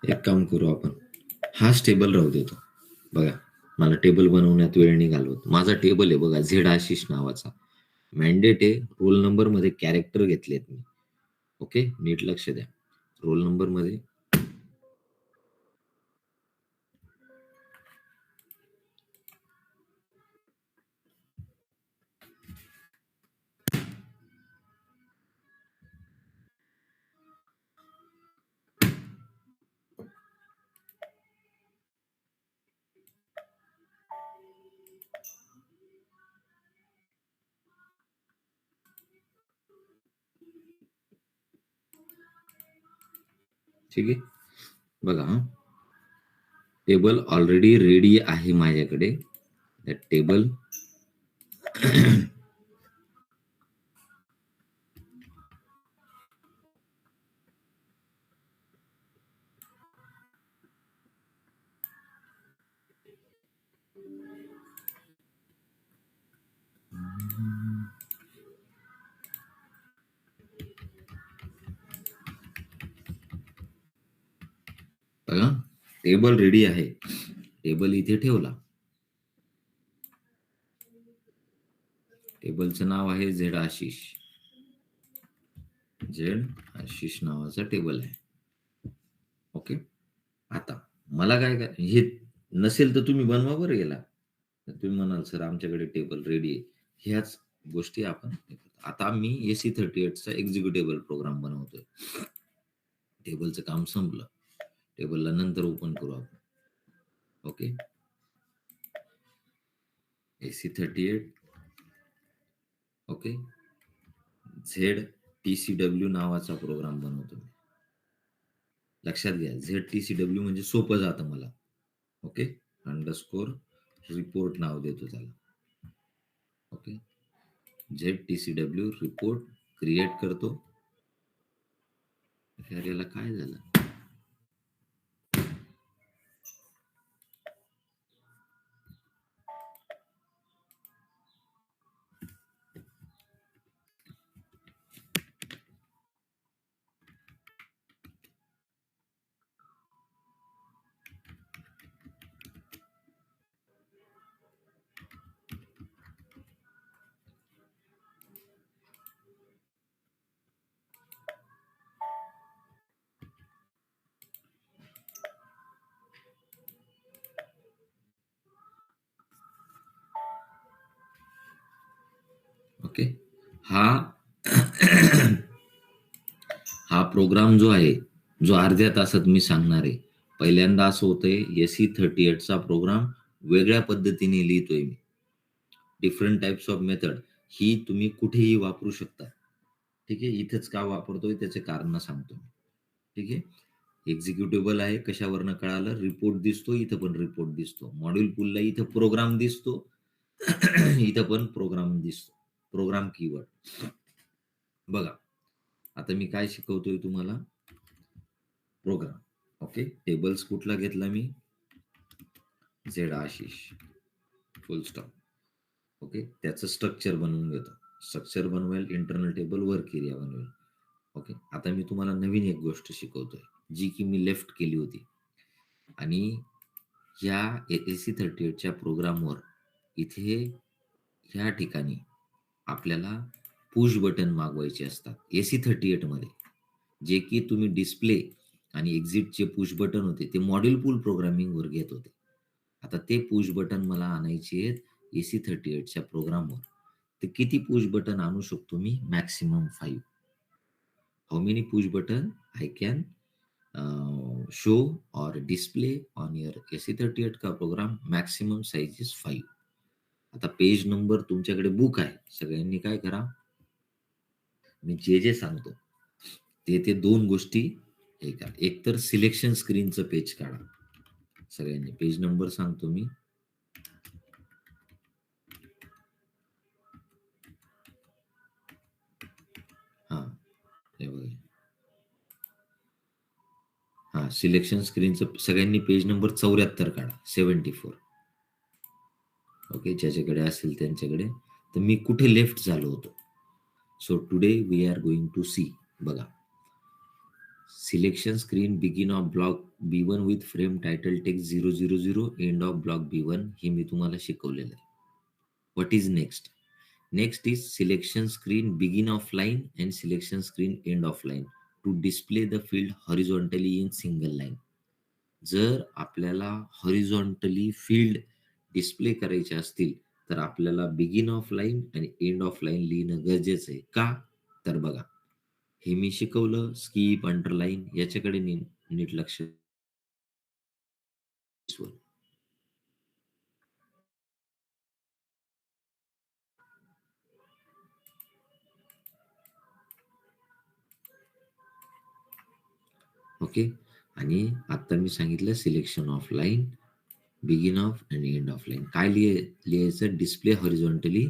एक काम करू आपण, हाच टेबल राहू देतो. बघा, मला टेबल बनवण्यात वेळ नाही घालवत. माझा टेबल आहे बघा, झेड आशिष नावाचा. मॅन्डेट आहे. रोल नंबर मध्ये कॅरेक्टर घेतलेत मी. ओके, नीट लक्ष द्या. रोल नंबर मध्ये ठीक आहे. बघा, टेबल ऑलरेडी रेडी आहे माझ्याकडे. त्या टेबल बघा, टेबल रेडी आहे. टेबल इथे ठेवला. टेबलचं नाव आहे झेड आशिष. झेड आशिष नावाचा टेबल आहे. ओके, आता मला काय हे नसेल तर तुम्ही बनवा बरं गेला. तुम्ही म्हणाल सर आमच्याकडे टेबल रेडी आहे. ह्याच गोष्टी आपण आता मी AC38 चा एक्झिक्युटेबल प्रोग्राम बनवतोय. टेबलचं काम संपलं. टेबलला नंतर ओपन करू आपण. Okay, AC38. ओके, ZTCW नावाचा प्रोग्राम बनवतो मी. लक्षात घ्या, ZTCW म्हणजे सोपं जातं मला. ओके, अंडरस्कोर रिपोर्ट नाव देतो त्याला. ओके, ZTCW रिपोर्ट क्रिएट करतो. याला काय झालं? ओके, हा प्रोग्राम जो आहे, जो अर्ध्या तासात मी सांगणार आहे. पहिल्यांदा असं होतंय, AC38 चा प्रोग्राम वेगळ्या पद्धतीने लिहितोय मी. डिफरंट टाइप्स ऑफ मेथड ही तुम्ही कुठेही वापरू शकता. ठीक आहे, इथेच का वापरतोय त्याचे कारण सांगतो मी. ठीक आहे, एक्झिक्युटेबल आहे. कशावरनं कळालं? रिपोर्ट दिसतो, इथं पण रिपोर्ट दिसतो. मॉड्यूल पूलला इथं प्रोग्राम दिसतो, इथं पण प्रोग्राम दिसतो. प्रोग्राम कीवर्ड बघा. आता मी काय शिकवतोय तुम्हाला? प्रोग्राम. ओके, टेबल्स कुठला घेतला मी? Z Ashish, full stop. Okay, त्याचं स्ट्रक्चर बनवून घेतो. स्ट्रक्चर बनवेल, इंटरनल टेबल, वर्क एरिया बनवेल. ओके, आता मी तुम्हाला नवीन एक गोष्ट शिकवतोय, जी की मी लेफ्ट केली होती. आणि या AC38 च्या प्रोग्रामवर इथे ह्या ठिकाणी आपल्याला पुश बटन मागवायचे असतात. AC38 मध्ये जे की तुम्ही डिस्प्ले आणि एक्झिटचे पुश बटन होते ते मॉड्यूल पूल प्रोग्रामिंग वर घेत होते. आता ते पुश बटन मला आणायचे आहेत AC38 च्या प्रोग्रामवर. तर किती पुश बटन आणू शकतो मी? Maximum 5. How many push button I can show or display on your AC38 का प्रोग्राम? Maximum size is 5. आता पेज नंबर तुमच्याकडे बुक आहे. सगळ्यांनी काय करा, मी जे जे सांगतो ते 2 गोष्टी हे करा. एक तर सिलेक्शन स्क्रीनचं पेज काढा. सगळ्यांनी पेज नंबर सांगतो मी. हा, हे बघा. हा, सिलेक्शन स्क्रीनचं सगळ्यांनी पेज नंबर 74 काढा. 74. ओके, ज्याच्याकडे असेल त्यांच्याकडे. तर मी कुठे लेफ्ट झालो होतो? So today we are going to see. बघा, selection screen begin of block B1 with frame title text 000 end of block B1 हे मी तुम्हाला शिकवलेलं आहे. What is next? Next is selection screen begin of line and selection screen end of line to display the field horizontally in single line. जर आपल्याला horizontally field display करायचे असतील तर आपल्याला बिगिन ऑफ लाईन आणि एंड ऑफ लाईन लिहिणं गरजेचं आहे. का? तर बघा, हे मी शिकवलं, स्कीप, अंडरलाईन, याच्याकडे नीट लक्ष. ओके. आणि आता मी सांगितलं selection of line, begin of आणि एंड ऑफ लाईन. काय लिहायचं? डिस्प्ले हॉरिझॉन्टली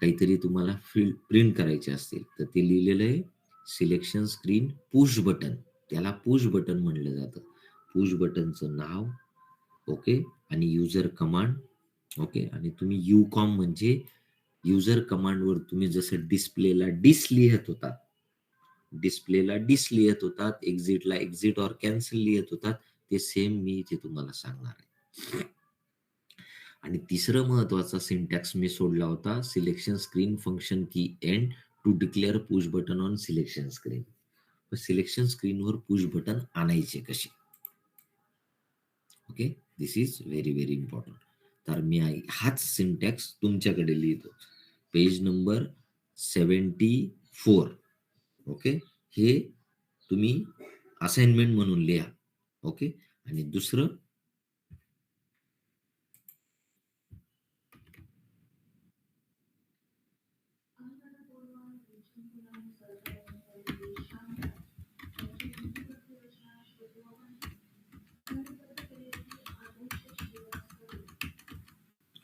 काहीतरी तुम्हाला फील्ड प्रिंट करायचे असतील तर ते लिहिलेलं आहे सिलेक्शन स्क्रीन पुश बटन. त्याला पुश बटन म्हणलं जातं. पुश बटनचं नाव, ओके, आणि युजर कमांड, ओके. आणि तुम्ही युकॉम म्हणजे युजर कमांडवर तुम्ही जसं डिस्प्लेला डिस लिहत होतात, एक्झिटला एक्झिट और कॅन्सल लिहत होतात, ते सेम मी इथे तुम्हाला सांगणार आहे. आणि तिसरं महत्वाचा सिंटॅक्स मी सोडला होता, selection screen function key and to declare push button on selection screen. Selection स्क्रीनवर पुश बटन आणायचे कसे? Okay, this is very very important. तर मी हाच सिंटॅक्स तुमच्याकडे लिहितो, पेज नंबर 74. ओके, हे तुम्ही असाइनमेंट म्हणून लिहा. ओके. आणि दुसरं,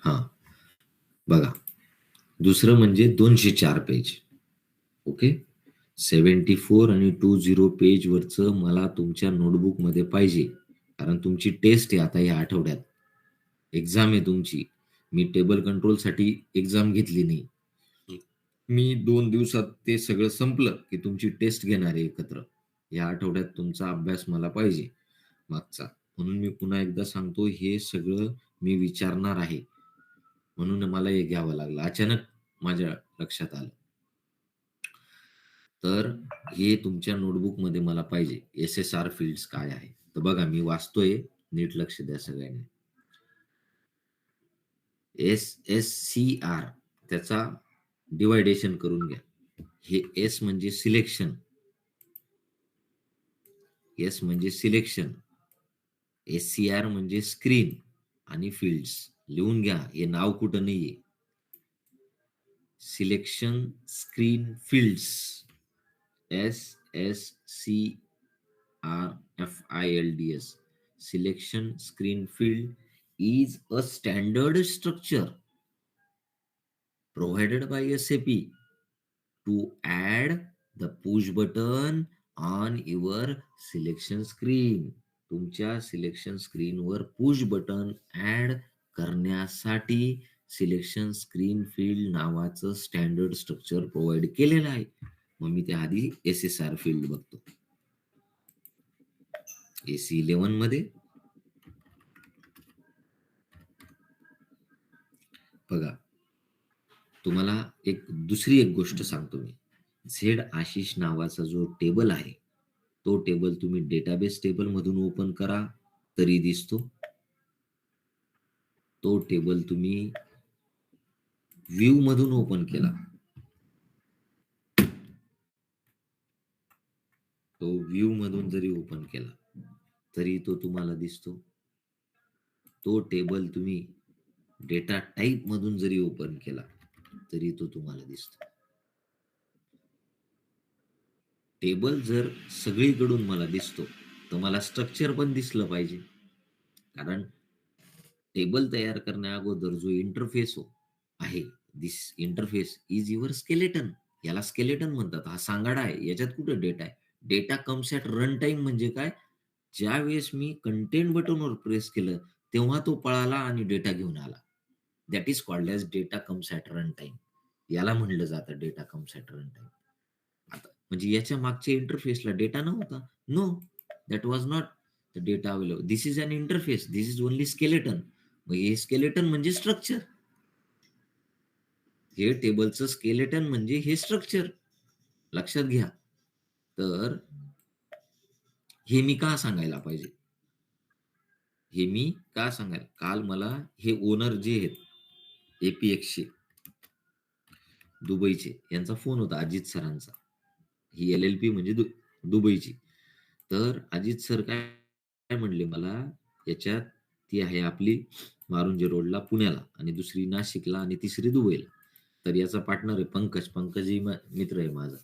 हा बघा, दुसरं म्हणजे 204 पेज. ओके, 74 आणि 20 पेज वरचं मला तुमच्या नोटबुक मध्ये पाहिजे, कारण तुमची टेस्ट आहे आता या आठवड्यात, एक्झाम आहे तुमची. मी टेबल कंट्रोल साठी एक्झाम घेतली नाही. मी 2 दिवसात ते सगळं संपलं की तुमची टेस्ट घेणार आहे एकत्र. या आठवड्यात तुमचा अभ्यास मला पाहिजे मागचा. म्हणून मी पुन्हा एकदा सांगतो, हे सगळं मी विचारणार आहे, म्हणून मला हे घ्यावं लागलं. अचानक माझ्या लक्षात आलं. तर हे तुमच्या नोटबुक मध्ये मला पाहिजे. SSR फील्ड्स काय आहे? तर बघा, मी वाचतोय, नीट लक्ष द्या सगळ्यांनी. SSCR त्याचा डिवायडेशन करून घ्या. हे S म्हणजे सिलेक्शन, S म्हणजे सिलेक्शन, SCR म्हणजे स्क्रीन आणि फील्ड्स. लिहून घ्या, हे नाव कुठं नाहीये. Selection screen fields, SSCRFILDS. Selection screen field is a standard structure provided by SAP to add the push button on your selection screen. तुमच्या सिलेक्शन स्क्रीनवर पुश बटन ऍड करण्यासाठी सिलेक्शन स्क्रीन फील्ड नावाचं standard structure provide केलेलं आहे. मग मी त्या आधी SSR field बघतो. AC11 मध्ये बघा, तुम्हाला दुसरी एक गोष्ट सांगतो मी. झेड आशिष नावाचा जो टेबल आहे, तो टेबल तुम्ही डेटाबेस टेबल मधून ओपन करा तरी दिसतो. तो टेबल तुम्ही व्ह्यू मधून ओपन केला, तो व्ह्यू मधून जरी ओपन केला तरी तो तुम्हाला दिसतो. तो टेबल तुम्ही डेटा टाईप मधून जरी ओपन केला तरी तो तुम्हाला दिसतो. टेबल जर सगळीकडून मला दिसतो तर मला स्ट्रक्चर पण दिसलं पाहिजे, कारण टेबल तयार करण्या अगोदर जो इंटरफेस आहे, दिस इंटरफेस इज युअर स्केलेटन. याला स्केलेटन म्हणतात. हा सांगाडा आहे, याच्यात कुठे डेटा आहे? Data comes at run time म्हणजे काय? ज्या वेळेस मी कंटेंट बटनवर प्रेस केलं तेव्हा तो पळाला आणि डेटा घेऊन आला. That is called as data comes at run time. याला म्हणलं जातं data comes at run time. आता म्हणजे याच्या मागच्या इंटरफेसला डेटा नव्हता. No, that was not the data available. This is an interface, this is only skeleton. मग हे स्केलेटन म्हणजे स्ट्रक्चर. हे टेबलचं स्केलेटन म्हणजे हे स्ट्रक्चर. लक्षात घ्या. तर हे मी का सांगायला पाहिजे? हे मी का सांगायला? काल मला हे ओनर जे आहेत एपीएक्सचे दुबईचे, यांचा फोन होता अजित सरांचा. ही एल-एल-पी म्हणजे दुबईची. तर अजित सर काय म्हणले मला, याच्यात ती आहे आपली मारुंजे रोडला पुण्याला, आणि दुसरी नाशिकला, आणि तिसरी दुबईला. तर याचा पार्टनर आहे पंकज. पंकजही मित्र आहे माझा.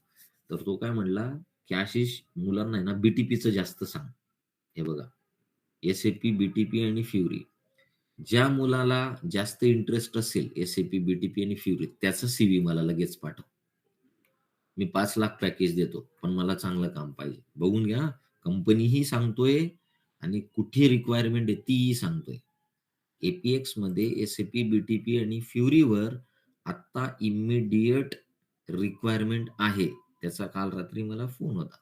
तर तो काय म्हणला, की आशिष मुलांना आहे ना बीटीपीचं जास्त सांग. हे बघा, एस-ए-पी, बीटीपी आणि फ्युरी. ज्या मुलाला जास्त इंटरेस्ट असेल एस-ए-पी, बीटीपी आणि फ्युरी, त्याचा सीव्ही मला लगेच पाठव. मी 5,00,000 पॅकेज देतो, पण मला चांगलं काम पाहिजे. बघून घ्या, कंपनीही सांगतोय आणि कुठे रिक्वायरमेंट आहे तीही सांगतोय. एपीएक्स मध्ये एस-ए-पी, बीटीपी आणि फ्युरीवर आता इमिडिएट रिक्वायरमेंट आहे. त्याचा काल रात्री मला फोन होता.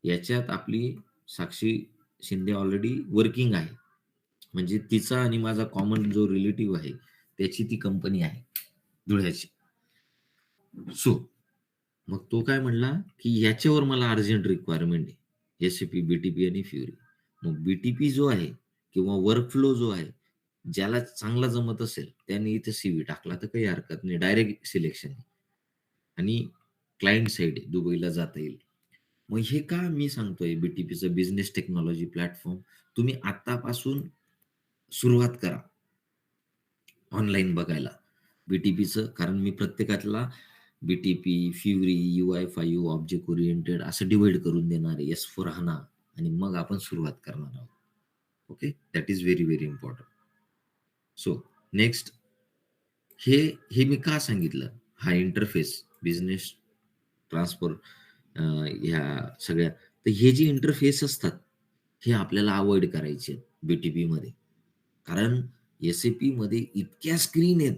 याच्यात आपली साक्षी शिंदे ऑलरेडी वर्किंग आहे. म्हणजे तिचा आणि माझा कॉमन जो रिलेटिव्ह आहे, त्याची ती कंपनी आहे धुळ्याची. सो मग तो काय म्हणला, की याच्यावर मला अर्जंट रिक्वायरमेंट आहे, एस-ए-पी, बीटीपी आणि फ्युरी. मग बीटीपी जो आहे किंवा वर्कफ्लो जो आहे, ज्याला चांगला जमत असेल त्याने इथे सीव्ही टाकला तर काही हरकत नाही, डायरेक्ट सिलेक्शन. आणि क्लायंट साइड आहे, दुबईला जाता येईल. मग हे का मी सांगतोय, बीटीपीचं बिझनेस टेक्नॉलॉजी प्लॅटफॉर्म तुम्ही आतापासून सुरुवात करा ऑनलाईन बघायला बीटीपीचं. कारण मी प्रत्येकातला BTP, Fiori, UI5, object oriented असं डिवाइड करून देणार आहे, S/4HANA, आणि मग आपण सुरुवात करणार आहोत. Okay, that is very very important. So next, हे हे मी का सांगितलं, हा इंटरफेस बिझनेस ट्रान्सफर, ह्या सगळ्या, तर हे जे इंटरफेस असतात हे आपल्याला अवॉइड करायचे बीटीपी मध्ये. कारण एस-ए-पी मध्ये इतक्या स्क्रीन आहेत,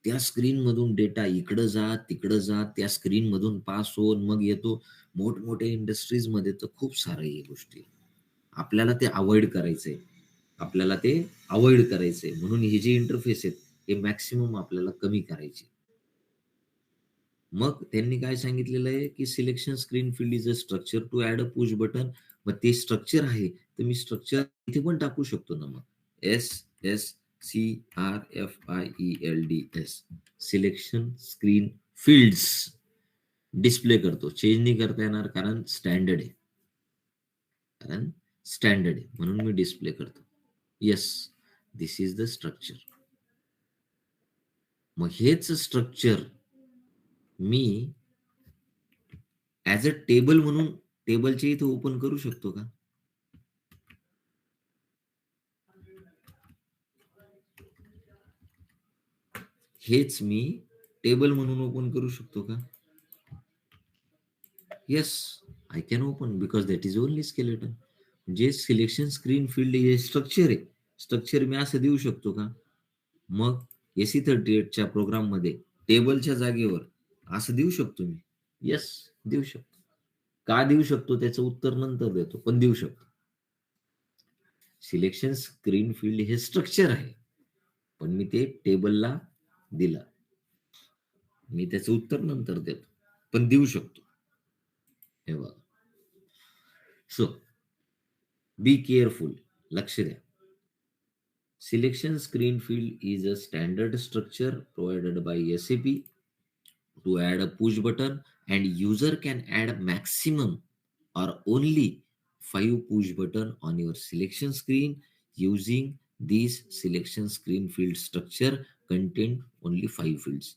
त्या स्क्रीन मधून डेटा इकडं जा तिकडं जा, त्या स्क्रीन मधून पास होऊन मग येतो. मोठमोठ्या इंडस्ट्रीज मध्ये तर खूप साऱ्या ही गोष्टी आपल्याला ते अवॉइड करायचंय. आपल्याला ते अवॉइड करायचंय म्हणून हे जे इंटरफेस आहेत हे मॅक्सिमम आपल्याला कमी करायचे. मग त्यांनी काय सांगितलेलं आहे, की selection screen field is a structure to add a push button. मग ते स्ट्रक्चर आहे, तर मी स्ट्रक्चर इथे पण टाकू शकतो ना. मग SSCRFIELDS, selection screen fields display करतो. चेंज नाही करता येणार, कारण स्टँडर्ड आहे. म्हणून मी डिस्प्ले करतो. Yes, this is the structure. मग हेच structure me as a table म्हणून टेबलचे इथे ओपन करू शकतो का? हेच मी टेबल म्हणून ओपन करू शकतो का? Yes, I can open, because that is only skeleton. जे सिलेक्शन स्क्रीन फील्ड हे स्ट्रक्चर आहे, स्ट्रक्चर मी असं देऊ शकतो का? मग SE38च्या प्रोग्राम मध्ये टेबलच्या जागेवर असं देऊ शकतो मी. येस, देऊ शकतो. का देऊ शकतो त्याचं उत्तर नंतर देतो, पण देऊ शकतो. सिलेक्शन स्क्रीन फील्ड हे स्ट्रक्चर आहे, पण मी ते टेबलला दिलं. मी त्याचं उत्तर नंतर देतो, पण देऊ शकतो. हे बघा. सो बी केअरफुल, लक्ष द्या. Selection screen field is a standard structure provided by SAP to add a push button, and user can add maximum or only 5 push button on your selection screen. Using this selection screen field structure contain only 5 fields.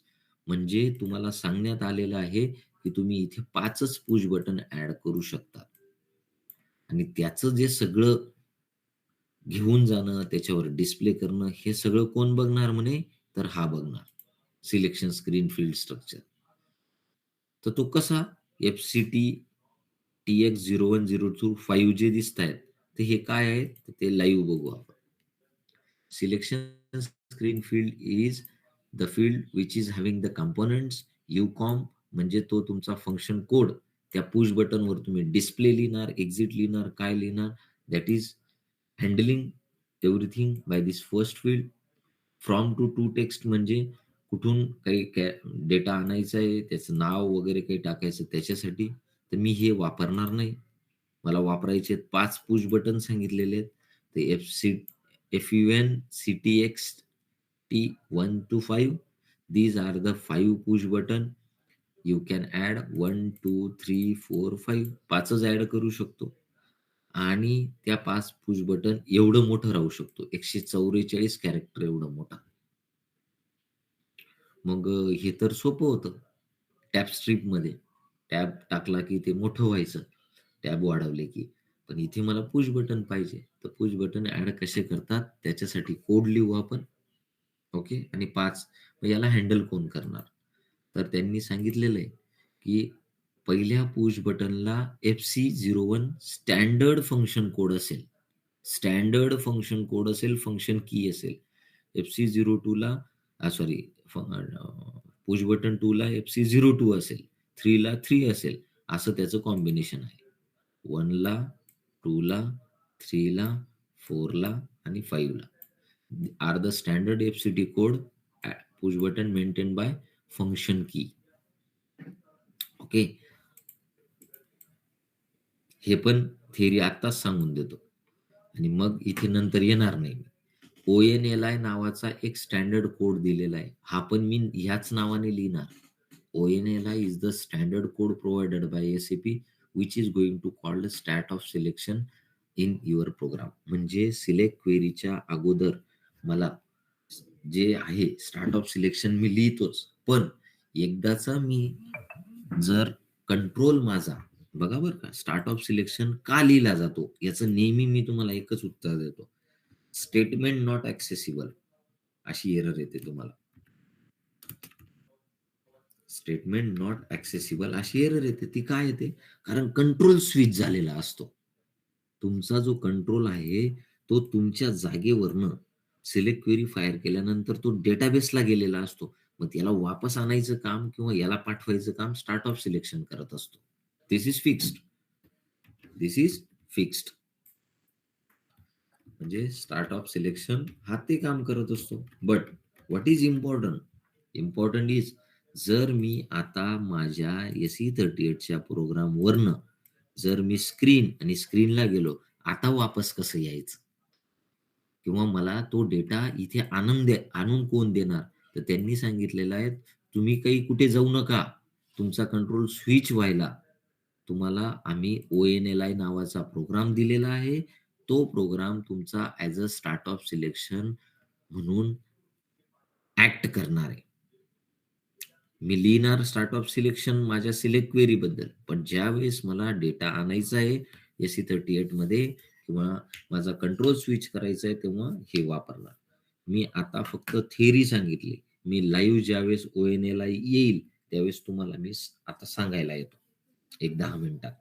म्हणजे तुम्हाला सांगण्यात आलेलं आहे की तुम्ही इथे 5च push button add करू शकता, आणि त्याचं जे सगळं घेऊन जाणं, त्याच्यावर डिस्प्ले करणं, हे सगळं कोण बघणार म्हणे? तर हा बघणार, सिलेक्शन स्क्रीन फील्ड स्ट्रक्चर. तर तो कसा? FCT TX0102 जे दिसत आहेत, ते हे काय आहे? तर ते लाईव्ह बघू आपण. Selection screen field is the field which is having the components UCOM, म्हणजे तो तुमचा फंक्शन कोड त्या पुश बटनवर तुम्ही डिस्प्ले लिहिणार, एक्झिट लिहिणार, काय लिहिणार, that is handling everything by this first field. From to to text म्हणजे कुठून काही डेटा आणायचा आहे, त्याचं नाव वगैरे काही टाकायचं त्याच्यासाठी. तर मी हे वापरणार नाही. मला वापरायचे 5 पुश बटन सांगितलेले आहेत. ते FUN CTXT 1 to 5. These are the 5 push button. You can add 1, 2, 3, 4, 5. 5च add करू शकतो. आणि त्या 5 पुश बटन एवढं मोठं राहू शकतो. 144 कॅरेक्टर एवढं मोठा. मग हे तर सोपं होतं. टॅब स्ट्रिपमध्ये टॅब टाकला की ते मोठं व्हायचं, टॅब वाढवले की. पण इथे मला पुश बटन पाहिजे. तर पुश बटन ऍड कसे करतात त्याच्यासाठी कोड लिहू आपण. ओके. आणि 5 मग याला हँडल कोण करणार? तर त्यांनी सांगितलेलं आहे की पहिल्या पुश बटनला FC01 स्टँडर्ड फंक्शन कोड असेल. स्टँडर्ड फंक्शन कोड असेल, फंक्शन की असेल. FC02 ला सॉरी, पुश बटन 2 ला FC02 असेल, 3 ला 3 असेल, असं त्याचं कॉम्बिनेशन आहे. 1 ला, 2 ला, 3 ला, 4 ला आणि 5 ला are the standard FCT code push button maintain by function key. Okay. हे पण थिअरी आत्ताच सांगून देतो आणि मग इथे नंतर येणार नाही. ONLI नावाचा एक स्टँडर्ड कोड दिलेला आहे. हा पण मी ह्याच नावाने लिहिणार. ONLI is the standard code provided by SAP which is going to call the stat of selection in your program. म्हणजे सिलेक्ट क्वेरीच्या अगोदर मला जे आहे स्टार्ट ऑफ सिलेक्शन मी लिहितोच, पण एकदाचा मी जर कंट्रोल माझा बघा बरं का, स्टार्ट ऑफ सिलेक्शन का लिहिला जातो याचं नेहमी मी तुम्हाला एकच उत्तर देतो. स्टेटमेंट नॉट ऍक्सेसिबल अशी एरर येते तुम्हाला. स्टेटमेंट नॉट ऍक्सेसिबल अशी एरर येते. ती काय येते? कारण कंट्रोल स्विच झालेला असतो. तुमचा जो कंट्रोल आहे तो तुमच्या जागेवरनं सिलेक्ट क्वेरी फायर केल्यानंतर तो डेटाबेसला गेलेला असतो. मग त्याला वापस आणायचं काम किंवा याला पाठवायचं काम स्टार्ट ऑफ सिलेक्शन करत असतो. This is fixed. This is fixed. म्हणजे स्टार्ट ऑफ सिलेक्शन हा ते काम करत असतो. But what is important? Important is जर मी आता माझ्या SE38च्या प्रोग्रामवरनं जर मी स्क्रीन आणि स्क्रीनला गेलो, आता वापस कसं यायचं? किंवा मला तो डेटा इथे आणून कोण देणार? तर त्यांनी सांगितलेलं आहे, तुम्ही काही कुठे जाऊ नका. तुमचा कंट्रोल स्विच व्हायला तुम्हाला आम्ही ONLI नावाचा प्रोग्राम दिलेला आहे. तो प्रोग्राम तुमचा as a start of selection म्हणून ॲक्ट करणार आहे. मी लिहिणार स्टार्ट ऑफ सिलेक्शन माझ्या सिलेक्ट क्वेरी बद्दल, पण ज्यावेळेस मला डेटा आणायचा आहे SE38 मध्ये किंवा माझा कंट्रोल स्विच करायचा आहे तेव्हा हे वापरणार. मी आता फक्त थिअरी सांगितली. मी लाईव्ह ज्यावेळेस ONLI येईल त्यावेळेस तुम्हाला मी आता सांगायला येतो एक 10 मिनिटात.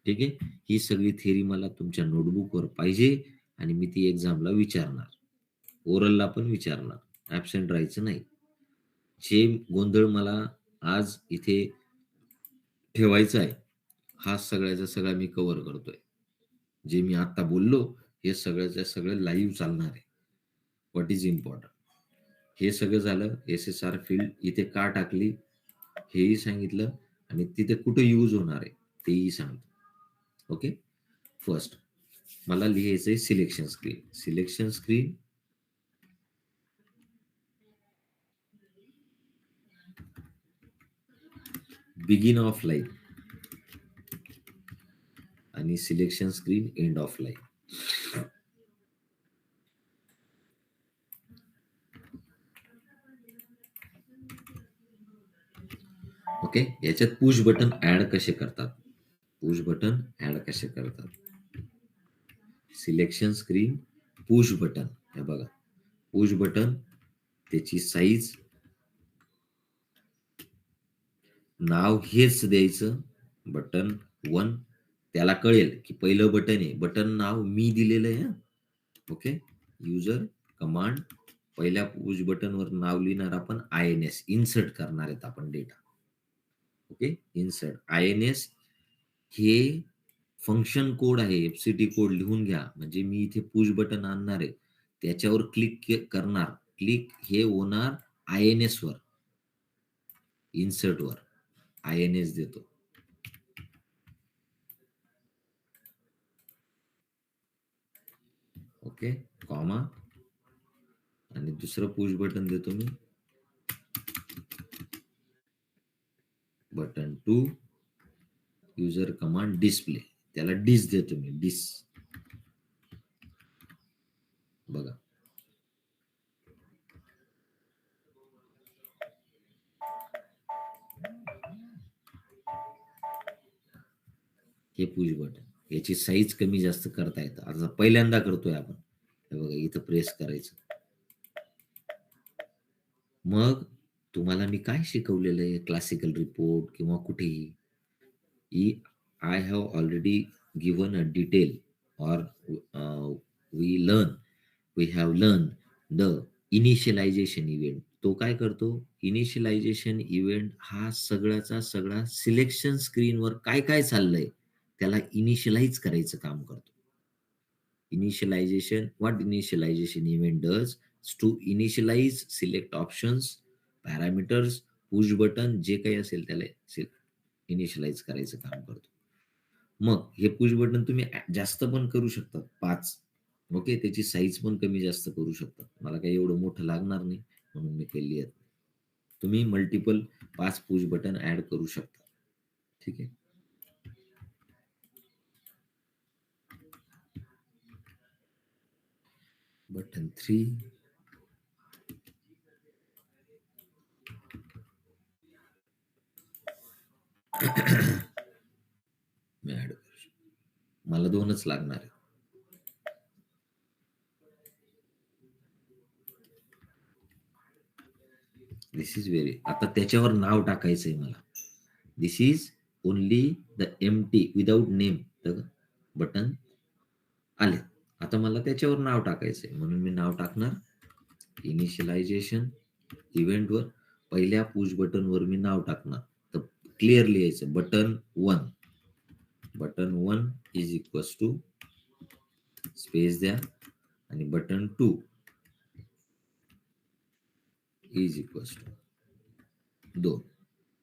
ठीक आहे. ही सगळी थिअरी मला तुमच्या नोटबुकवर पाहिजे आणि मी ती एक्झामला विचारणार. ओरलला पण विचारणार. ॲब्सेंट राहायचं नाही. जे गोंधळ मला आज इथे ठेवायचा आहे, हा सगळ्याचा सगळा मी कव्हर करतोय. जे मी आता बोललो, हे सगळ्याच्या सगळं लाईव्ह चालणार आहे. What is important? हे सगळं झालं. SSR फील्ड इथे का टाकली हेही सांगितलं आणि तिथे कुठे यूज होणार आहे तेही सांगतो. ओके. फर्स्ट मला लिहायचंय selection screen. Selection screen begin of line आणि selection screen end of line. Okay. याच्यात पुश बटन ऍड कसे करतात? पुश बटन ऍड कसे करतात? Selection screen push button. हे बघा, पुश बटन त्याची साईज, नाव हेच द्यायचं बटन 1. त्याला कळेल की पहिलं बटन आहे. बटन नाव मी दिलेलं आहे. ओके. युजर कमांड पहिल्या पुश बटनवर नाव लिहिणार आपण INS इन्सर्ट करणार आहेत आपण डेटा. ओके. इन्सर्ट INS हे फंक्शन कोड आहे, एफसीटी कोड लिहून घ्या. म्हणजे मी इथे पुश बटन आणणार आहे, त्याच्यावर क्लिक करणार. क्लिक हे होणार INS वर, इन्सर्ट वर INS देतो. ओके, कॉमा, आणि दुसरं पुश बटन देतो मी, बटन 2 युजर कमांड डिस्प्ले, त्याला डिस देतो मी, डिस. बघा, हे पुश बटन, याची साईज कमी जास्त करता येतं. आता पहिल्यांदा करतोय आपण, हे बघा इथं प्रेस करायचं. मग तुम्हाला मी काय शिकवलेलं आहे क्लासिकल रिपोर्ट किंवा कुठेही, I have already given a detail, or we have learned the initialization event. तो काय करतो, इनिशियलायझेशन इव्हेंट हा सगळ्याचा सगळा सिलेक्शन स्क्रीनवर काय काय चाललंय त्याला इनिशियलाइज करायचं काम करतो. Initialization, what initialization event does is to initialize select options, parameters, push button, जे काही असेल त्याला इनिशियलाइज करायचं काम करतो. मग हे पुश बटन तुम्ही जास्त पण करू शकता, 5. ओके, त्याची साईज पण कमी जास्त करू शकता. मला काही एवढं मोठं लागणार नाही म्हणून मी केली आहे. तुम्ही मल्टिपल 5 पुश बटन ऍड करू शकता. ठीक आहे. बटन 3, मी ऍड करू शकतो. मला 2च लागणार आहे. दिस इज व्हेरी, आता त्याच्यावर नाव टाकायचंय मला. This is only the empty without name button आले. आता मला त्याच्यावर नाव टाकायचंय म्हणून मी नाव टाकणार इनिशियलायझेशन इव्हेंट वर. पहिल्या पुश बटन वर मी नाव टाकणार. तर क्लिअर लिहायचं button 1. Button 1 is equals to space द्या, आणि button 2 is equals to 2.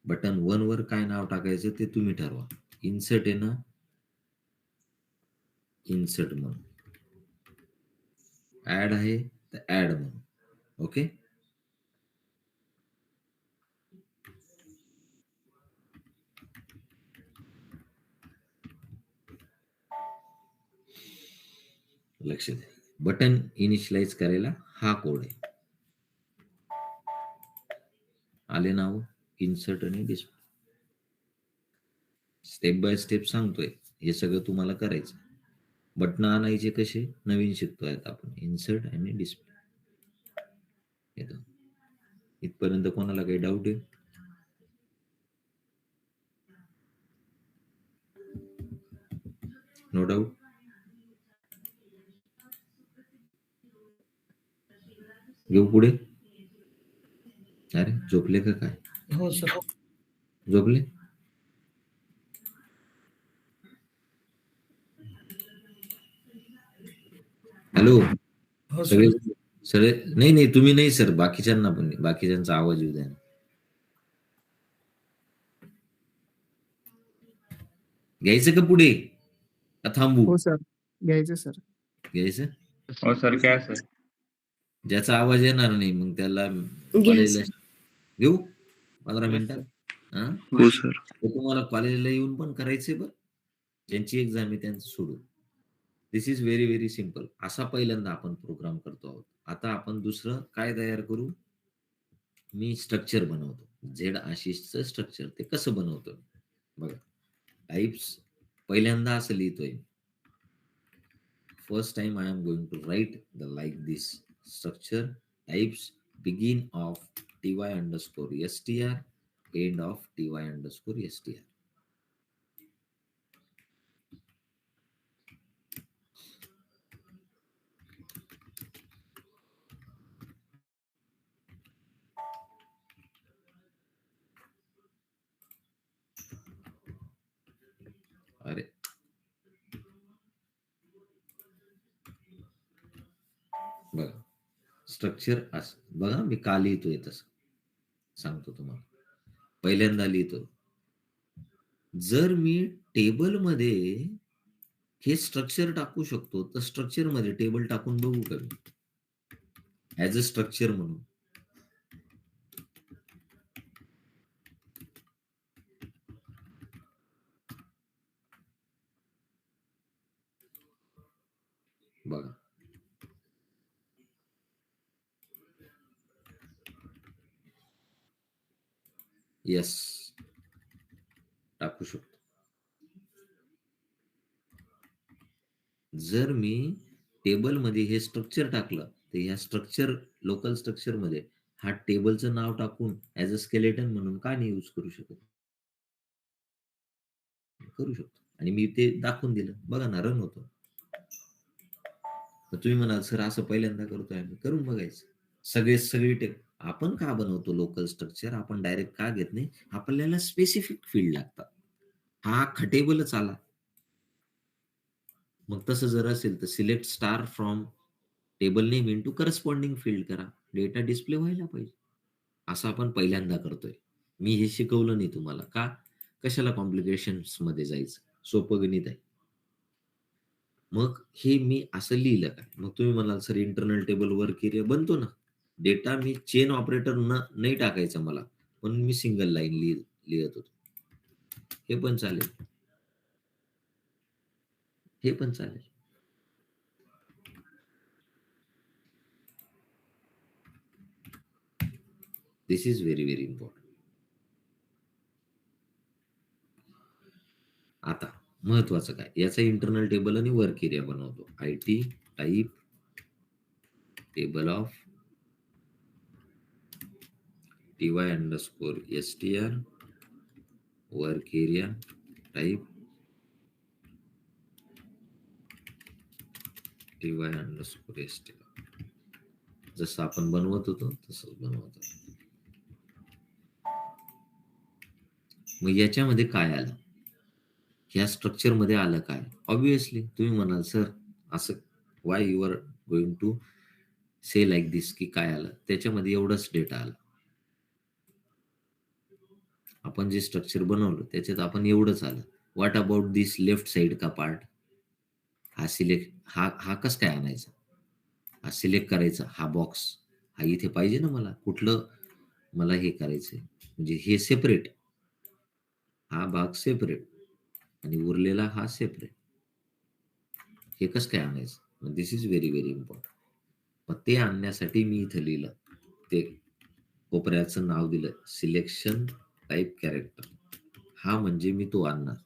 Button 1 वर काय नाव टाकायचं ते तुम्ही ठरवा. इन्सर्ट आहे ना, इन्सर्ट म्हणून. ऍड आहे तर ऍड म्हणून. ओके, लक्ष द्या. बटन इनिशियलाइज करायला हा कोड आहे. आले नाव, इन्सर्ट आणि डिस्प्ले. स्टेप बाय स्टेप सांगतोय, हे सगळं तुम्हाला करायचं. बटन आणायचे कसे, नवीन शिकतोय आपण. इन्सर्ट आणि डिस्प्ले. इथपर्यंत कोणाला काही डाऊट आहे? No doubt. घेऊ पुढे. अरे झोपले का काय? हो सर. झोपले? हॅलो, हो सगळे सर. सगळे नाही नाही, तुम्ही नाही सर, बाकीच्यांना पण नाही, बाकीच्यांचा आवाज येऊ द्या. घ्यायचं का पुढे, का थांबू? हो सर, घ्यायचं सर. घ्यायचं. हो सर, काय सर? ज्याचा आवाज येणार नाही मग त्याला घ्या कॉलेजला सर. घेऊ 15 Yes, मिनिटात. sir. हा, हो सर. तर तुम्हाला कॉलेजला येऊन पण करायचंय बरं. ज्यांची एक्झाम आहे त्यांचं सोडून. दिस इज व्हेरी व्हेरी सिम्पल. असा पहिल्यांदा आपण प्रोग्राम करतो आहोत. आता आपण दुसरं काय तयार करू. मी स्ट्रक्चर बनवतो. झेड आशिषचं स्ट्रक्चर ते कसं बनवतो बघा. टाइप्स पहिल्यांदा असं लिहितोय. First time I am going to write the like this structure. Types begin of ty_str, end of ty_str. Structure असं बघा, मी का लिहितोय तसं सांगतो तुम्हाला. पहिल्यांदा लिहितो, जर मी टेबलमध्ये हे स्ट्रक्चर टाकू शकतो, तर स्ट्रक्चरमध्ये टेबल टाकून बघू का मी ॲज अ स्ट्रक्चर म्हणून. बघा, येस, टाकू शकतो. जर मी टेबलमध्ये हे स्ट्रक्चर टाकलं, तर ह्या स्ट्रक्चर लोकल स्ट्रक्चरमध्ये हा टेबलचं नाव टाकून ॲज अ स्केलेटन म्हणून का नाही यूज करू शकत? करू शकतो. आणि मी ते दाखवून दिलं. बघा ना, रन होतो. तर तुम्ही म्हणाल, "सर असं पहिल्यांदा करतोय आम्ही." करून बघायचं. सगळी टेप आपण का बनवतो लोकल स्ट्रक्चर? आपण डायरेक्ट का घेत नाही? आपल्याला स्पेसिफिक फील्ड लागतात. हा अख्खा टेबलच आला. मग तसं जर असेल तर select star from table name into corresponding field करा. डेटा डिस्प्ले व्हायला पाहिजे. असं आपण पहिल्यांदा करतोय. मी हे शिकवलं नाही तुम्हाला. का? कशाला कॉम्प्लिकेशन्समध्ये जायचं? सोपं गणित आहे. मग हे मी असं लिहिलं काय? मग तुम्ही म्हणाल, "sir internal table work area बनतो ना." डेटा मी चेन ऑपरेटर नाही टाकायचा मला. म्हणून मी सिंगल लाईन लिहत होतो. हे पण चालेल. हे पण चालेल. This is very, very important. आता महत्वाचं काय? याचा इंटरनल टेबल आणि वर्क एरिया बनवतो. IT type table of ty_str work area type ty_str. जसं आपण बनवत होतो तसंच बनवतो. मग याच्यामध्ये काय आलं? ह्या स्ट्रक्चरमध्ये आलं काय? ऑब्व्हियसली तुम्ही म्हणाल, "सर असं why you are going to say like this?" की काय आलं? त्याच्यामध्ये एवढाच डेटा आला. आपण जे स्ट्रक्चर बनवलं त्याच्यात आपण एवढंच आलं. What about this left side का पार्ट? हा सिलेक्ट हा कसं काय आणायचा? हा सिलेक्ट करायचा, हा बॉक्स. हा इथे पाहिजे ना मला. कुठलं मला हे करायचंय. म्हणजे हे सेपरेट, हा भाग सेपरेट आणि उरलेला हा सेपरेट. हे कसं काय आणायचं? दिस इज व्हेरी, व्हेरी इम्पॉर्टंट. मग ते आणण्यासाठी मी इथं लिहिलं. ते कोपऱ्याचं नाव दिलं सिलेक्शन टाइप कॅरेक्टर. हा म्हणजे मी तो आणणार.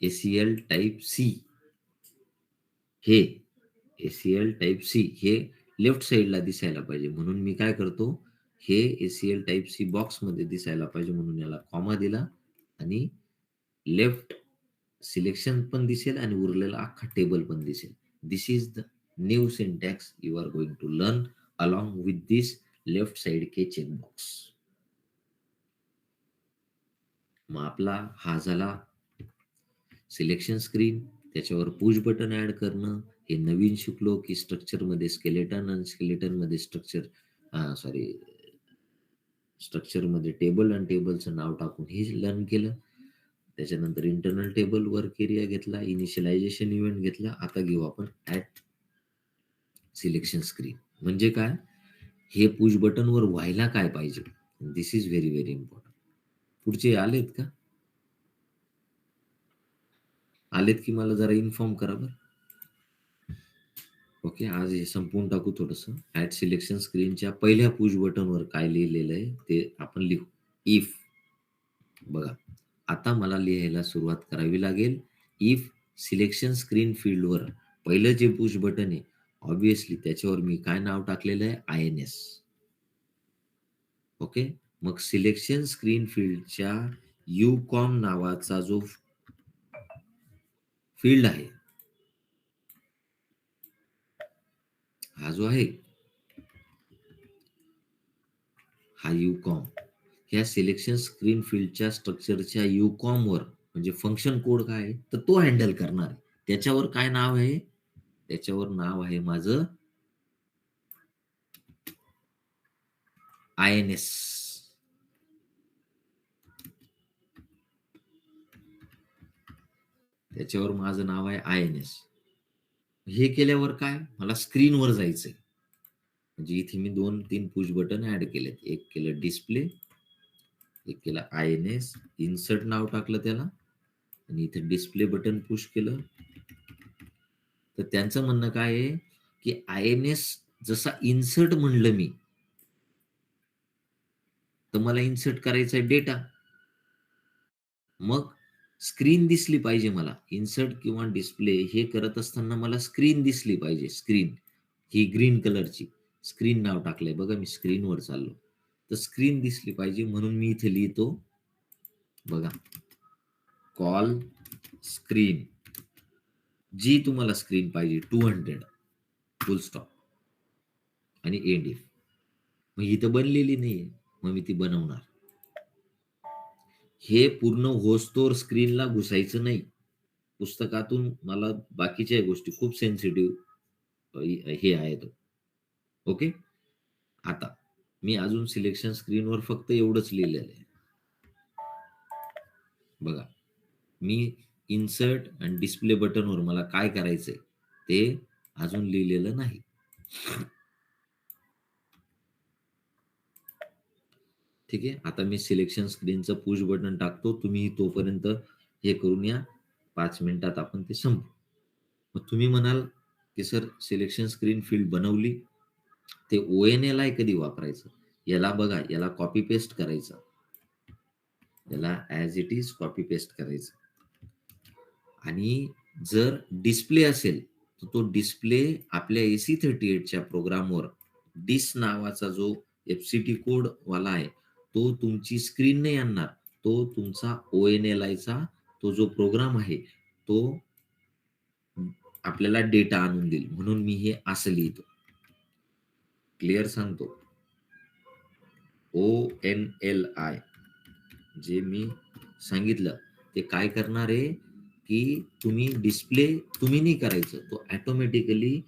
एसीएल टाइप सी हे एसीएल टाइप सी हे लेफ्ट साइडला दिसायला पाहिजे. म्हणून मी काय करतो, हे एसीएल टाइप सी बॉक्समध्ये दिसायला पाहिजे म्हणून याला कॉमा दिला आणि लेफ्ट सिलेक्शन पण दिसेल आणि उरलेला अख्खा टेबल पण दिसेल. This is the new syntax you are going to learn along with this left side के चेक बॉक्स. मग आपला हा झाला सिलेक्शन स्क्रीन. त्याच्यावर पुश बटन ऍड करणं. हे नवीन शिकलो की स्ट्रक्चरमध्ये स्केलेटन आणि स्केलेटनमध्ये सॉरी स्ट्रक्चरमध्ये टेबल आणि टेबलचं नाव टाकून हे लर्न केलं. त्याच्यानंतर इंटरनल टेबल वर्क एरिया घेतला, इनिशियलायझेशन इव्हेंट घेतला. आता घेऊ आपण ऍट सिलेक्शन स्क्रीन. म्हणजे काय? हे पुश बटनवर व्हायला काय पाहिजे? दिस इज व्हेरी, व्हेरी इम्पॉर्टंट. पुढचे आलेत का? आलेत की मला जरा इन्फॉर्म करा बरं. ओके, आज हे संपवून टाकू थोडंसं. ॲट सिलेक्शन स्क्रीनच्या पहिल्या पुश बटनवर काय लिहिलेलं आहे ते आपण लिहू. इफ बघा, आता मला लिहायला सुरुवात करावी लागेल. इफ सिलेक्शन स्क्रीन फील्डवर पहिलं जे पुश बटन आहे, ऑब्व्हियसली त्याच्यावर मी काय नाव टाकलेलं आहे? INS. ओके. मग सिलेक्शन स्क्रीन फील्डच्या UCOM नावाचा जो फील्ड आहे, हा जो आहे हा UCOM. ह्या सिलेक्शन स्क्रीन फील्डच्या स्ट्रक्चरच्या UCOM वर म्हणजे फंक्शन कोड काय आहे तर तो हँडल करणार आहे. त्याच्यावर काय नाव आहे? त्याच्यावर नाव आहे माझं INS. त्याच्यावर माझं नाव आहे INS. हे केल्यावर काय, मला स्क्रीनवर जायचंय. म्हणजे इथे मी 2-3 पुश बटन ऍड केलेत. एक केलं डिस्प्ले, एक केलं INS, इन्सर्ट नाव टाकलं त्याला, आणि इथे डिस्प्ले बटन पुश केलं. तर त्यांचं म्हणणं काय आहे की INS जसा इन्सर्ट म्हणलं मी, तर मला इन्सर्ट करायचा आहे डेटा. मग स्क्रीन दिसली पाहिजे मला. इन्सर्ट किंवा डिस्प्ले हे करत असताना मला स्क्रीन दिसली पाहिजे. स्क्रीन ही ग्रीन कलरची स्क्रीन नाव टाकलंय बघा, मी स्क्रीनवर चाललो. तर स्क्रीन दिसली पाहिजे म्हणून मी इथे लिहितो बघा, कॉल स्क्रीन. जी तुम्हाला स्क्रीन पाहिजे 200 फुल स्टॉप आणि एंड इफ. मग इथं बनलेली नाहीये, मग मी ती बनवणार. हे पूर्ण होस्तोवर स्क्रीनला घुसायचं नाही. पुस्तकातून मला बाकीच्या गोष्टी खूप सेन्सिटिव्ह हे आहे तो. ओके. आता मी अजून सिलेक्शन स्क्रीनवर फक्त एवढंच लिहिलेलं आहे बघा. मी इन्सर्ट आणि डिस्प्ले बटनवर मला काय करायचंय ते अजून लिहिलेलं नाही. ठीक आहे. आता मी सिलेक्शन स्क्रीनचं पुश बटन टाकतो. तुम्ही तोपर्यंत हे करून या. 5 मिनिटात आपण ते संपू. मग तुम्ही म्हणाल की सर सिलेक्शन स्क्रीन फील्ड बनवली, ते ONLI कधी वापरायचं? याला बघा, याला कॉपी पेस्ट करायचं. याला as it is copy paste करायचं. आणि जर डिस्प्ले असेल तर तो डिस्प्ले आपल्या AC38च्या प्रोग्रामवर डिस नावाचा जो FCT कोड वाला आहे तो तुमची स्क्रीन नाही आणणार. तो तुमचा ONLI चा तो जो प्रोग्राम आहे तो आपल्याला डेटा आणून देईल. म्हणून मी हे असं लिहितो. क्लिअर सांगतो. ONLI जे मी सांगितलं ते काय करणार आहे की तुम्ही डिस्प्ले तुम्ही नाही करायचं, तो ऑटोमॅटिकली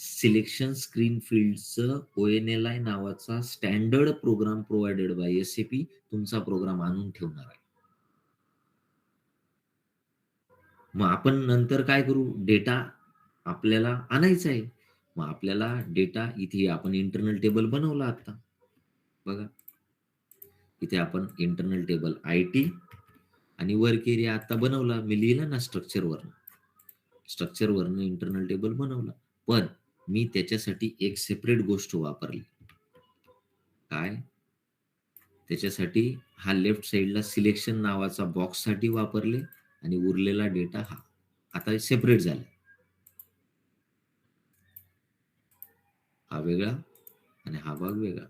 सिलेक्शन स्क्रीन फील्डचं ONLI नावाचा standard program provided by SAP तुमचा प्रोग्राम आणून ठेवणार आहे. मग आपण नंतर काय करू, डेटा आपल्याला आणायचा आहे. मग आपल्याला डेटा इथे आपण इंटरनल टेबल बनवला आता बघा. इथे आपण इंटरनल टेबल IT आणि वर्क एरिया आता बनवला. मी लिहिलं ना स्ट्रक्चरवरनं इंटरनल टेबल बनवला. पण मी त्याच्यासाठी एक सेपरेट गोष्ट वापरली. काय? त्याच्यासाठी हा लेफ्ट साइडला सिलेक्शन नावाचा बॉक्स साठी वापरले आणि उरलेला डेटा हा आता सेपरेट झाला. हा वेगळा आणि हा भाग वेगळा.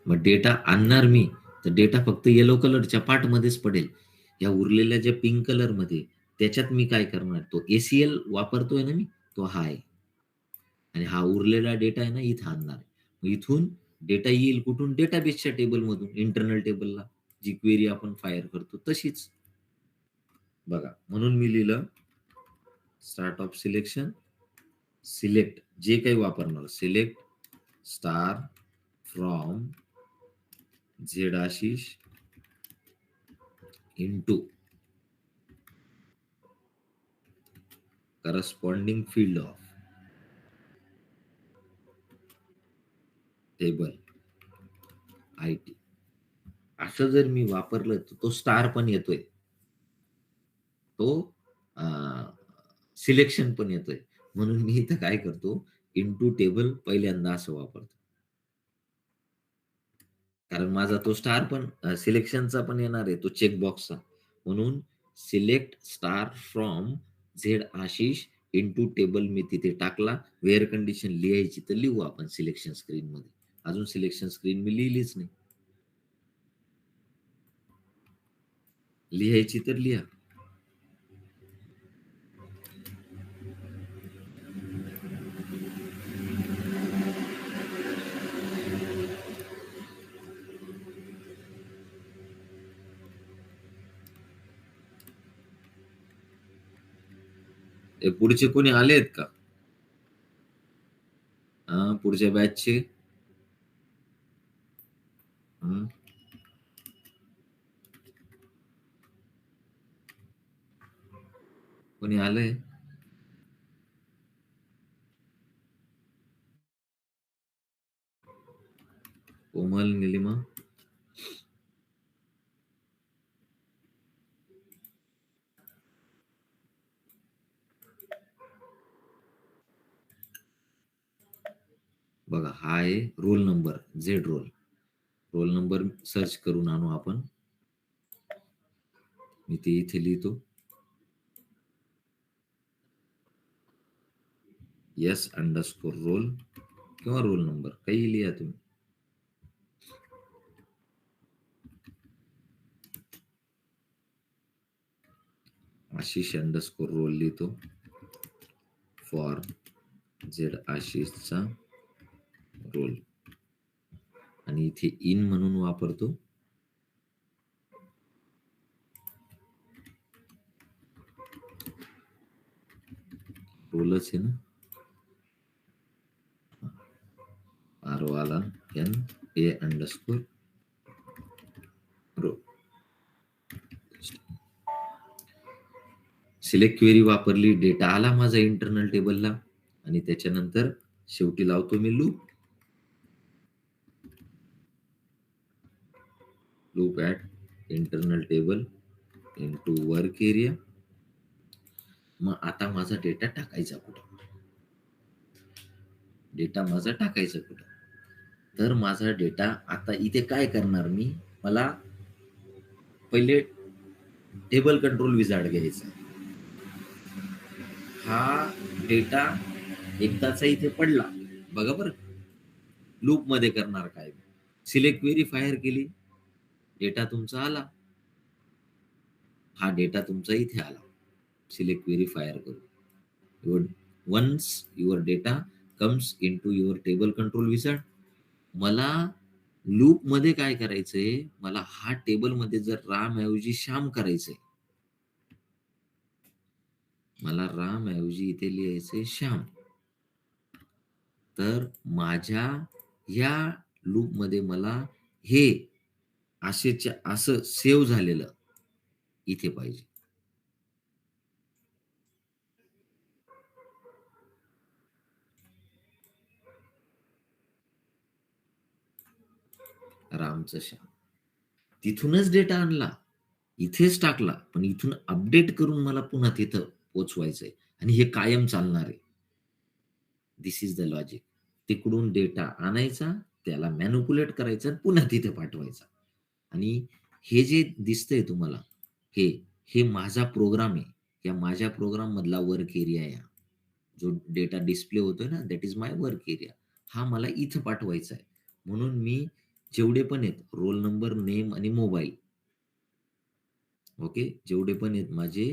मग डेटा आणणार मी तर डेटा फक्त येलो कलरच्या पार्ट मध्येच पडेल. या उरलेल्या ज्या पिंक कलर मध्ये त्याच्यात मी काय करणार, तो ACL वापरतोय ना मी, तो हा आहे. आणि हा उरलेला डेटा आहे ना इथं आणणार. मग इथून डेटा येईल कुठून, डेटाबेसच्या टेबल मधून इंटरनल टेबलला जी क्वेरी आपण फायर करतो तशीच बघा. म्हणून मी लिहिलं स्टार्ट ऑफ सिलेक्शन, सिलेक्ट जे काही वापरणार, select star from Z Ashish into corresponding field of table IT. असं जर मी वापरलं तर तो स्टार पण येतोय, तो सिलेक्शन पण येतोय. म्हणून मी इथं काय करतो, इंटू टेबल पहिल्यांदा असं वापरतो. कारण माझा तो स्टार पण सिलेक्शनचा पण येणार आहे, तो चेकबॉक्सचा. म्हणून select star from Z Ashish into table मी तिथे टाकला. वेअर कंडिशन लिहायची तर लिहू आपण सिलेक्शन स्क्रीन मध्ये. अजून सिलेक्शन स्क्रीन मी लिहिलीच नाही. लिहायची तर लिहा. हे पुढचे कोणी आलेत का? पुढच्या बॅचचे? कोणी आलंय? कोमल, निलिमा? बघा, हा आहे roll number, Z roll. Roll number search करून आणू आपण. मी ते इथे लिहितो. S_roll किंवा रोल नंबर काही लिहा तुम्ही. आशिष_रोल लिहितो. फॉर झेड आशिषचा रोल आणि इथे इन म्हणून वापरतो. रोलच आहे ना, आरवाला NA_roll. सिलेक्ट क्वेरी वापरली, डेटा आला माझा इंटरनल टेबलला आणि त्याच्यानंतर शेवटी लावतो मी loop. Loop at internal table into work area. मग आता माझा डेटा टाकायचा कुठं? तर माझा डेटा आता इथे काय करणार मी? मला पहिले टेबल कंट्रोल विझार्ड घ्यायचा. हा डेटा एकदाचा इथे पडला बघा बरं. लूप मध्ये करणार काय? सिलेक्ट क्वेरी फायर केली, डेटा तुमचा आला. हा डेटा तुमचा इथे आला. सिलेक्ट क्वेरी फायर करू. Once your data comes into your table control wizard. मला लूप मध्ये काय करायचंय? मला हा टेबल मध्ये जर राम ऐवजी श्याम करायचंय, मला राम ऐवजी इथे लिहायचंय श्याम. तर माझ्या ह्या लूप मध्ये मला हे आशेच्या असं सेव्ह झालेलं इथे पाहिजे. रामचं श्याम. तिथूनच डेटा आणला, इथेच टाकला, पण इथून अपडेट करून मला पुन्हा तिथं पोचवायचंय आणि हे कायम चालणार आहे. दिस इज द लॉजिक. तिकडून डेटा आणायचा, त्याला मॅनिप्युलेट करायचं, पुन्हा तिथे पाठवायचा. आणि हे जे दिसतंय तुम्हाला, हे हे माझा प्रोग्राम आहे. या माझ्या प्रोग्राम मधला वर्क एरिया आहे. जो डेटा डिस्प्ले होतोय ना, that is my work area. हा मला इथं पाठवायचा आहे. म्हणून मी जेवढे पण आहेत रोल नंबर, नेम आणि मोबाईल, ओके, जेवढे पण आहेत माझे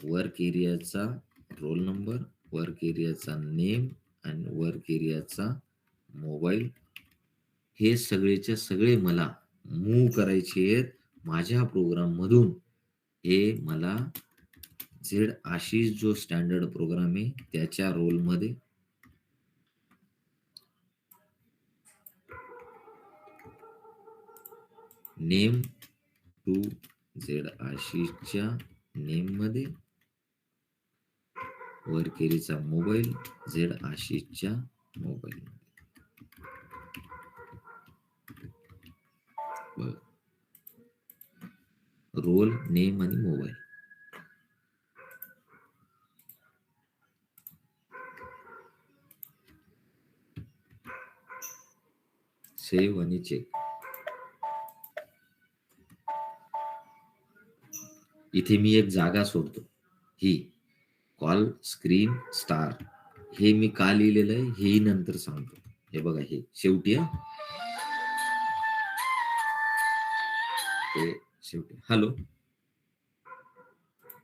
वर्क एरियाचा रोल नंबर, वर्क एरियाचा नेम आणि वर्क एरियाचा मोबाईल, हे सगळेच्या सगळे मला मूव्ह करायचे आहेत माझ्या प्रोग्राम मधून. हे मला झेड आशिष जो स्टँडर्ड प्रोग्राम आहे त्याच्या रोल मध्ये नेम टू झेड आशिषच्या नेम मध्ये, वर्क एरियाचा मोबाईल झेड आशिषच्या मोबाईल. रोल, नेम आणि मोबाईल. सेव्ह आणि चेक. इथे मी एक जागा सोडतो, ही कॉल स्क्रीन स्टार. हे मी का लिहिलेलं आहे हेही नंतर सांगतो. हे बघा, हे शेवटी हे शेवटी. Hello,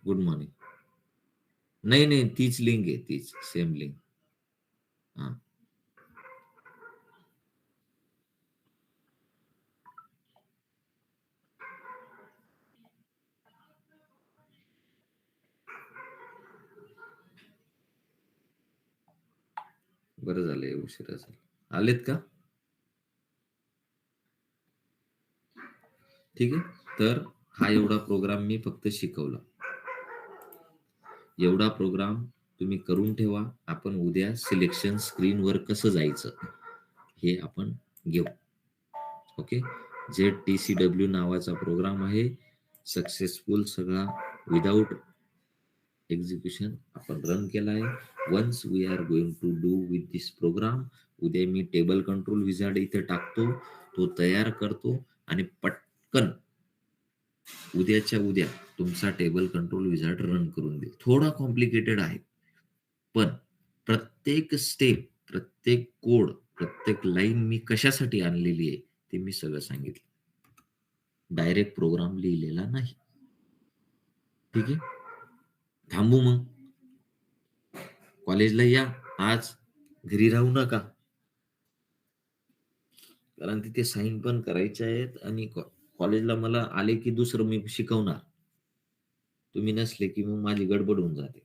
good morning. नाही नाही, तीच लिंक आहे, तीच सेम लिंक. हा, बरं झालंय उशिरा झाला. आलेत का? ठीक आहे. तर हा एवढा प्रोग्राम मी फक्त शिकवला. एवढा प्रोग्राम तुम्ही करून ठेवा. आपण उद्या सिलेक्शन स्क्रीनवर कसं जायचं हे आपण घेऊ. ओके. ZTCW नावाचा प्रोग्राम आहे. सक्सेसफुल सगळा विदाउट एक्झिक्युशन आपण रन केला आहे. Once we are going to do with this program, उद्या मी टेबल कंट्रोल विझार्ड इथे टाकतो, तो तयार करतो आणि पटकन उद्याच्या उद्या तुमचा टेबल कंट्रोल विझार्ड रन करून देईल. थोडा कॉम्प्लिकेटेड आहे, पण प्रत्येक स्टेप, प्रत्येक कोड, प्रत्येक लाईन मी कशासाठी आणलेली आहे ते मी सगळं सांगितलं. डायरेक्ट प्रोग्राम लिहिलेला नाही. ठीक आहे. थांबू मग. कॉलेजला या आज, घरी राहू नका. कारण तिथे साईन पण करायचे आहेत आणि कॉलेजला मला आले की दुसरं मी शिकवणार. तुम्ही नसले की मग माझी गडबड होऊन जाते.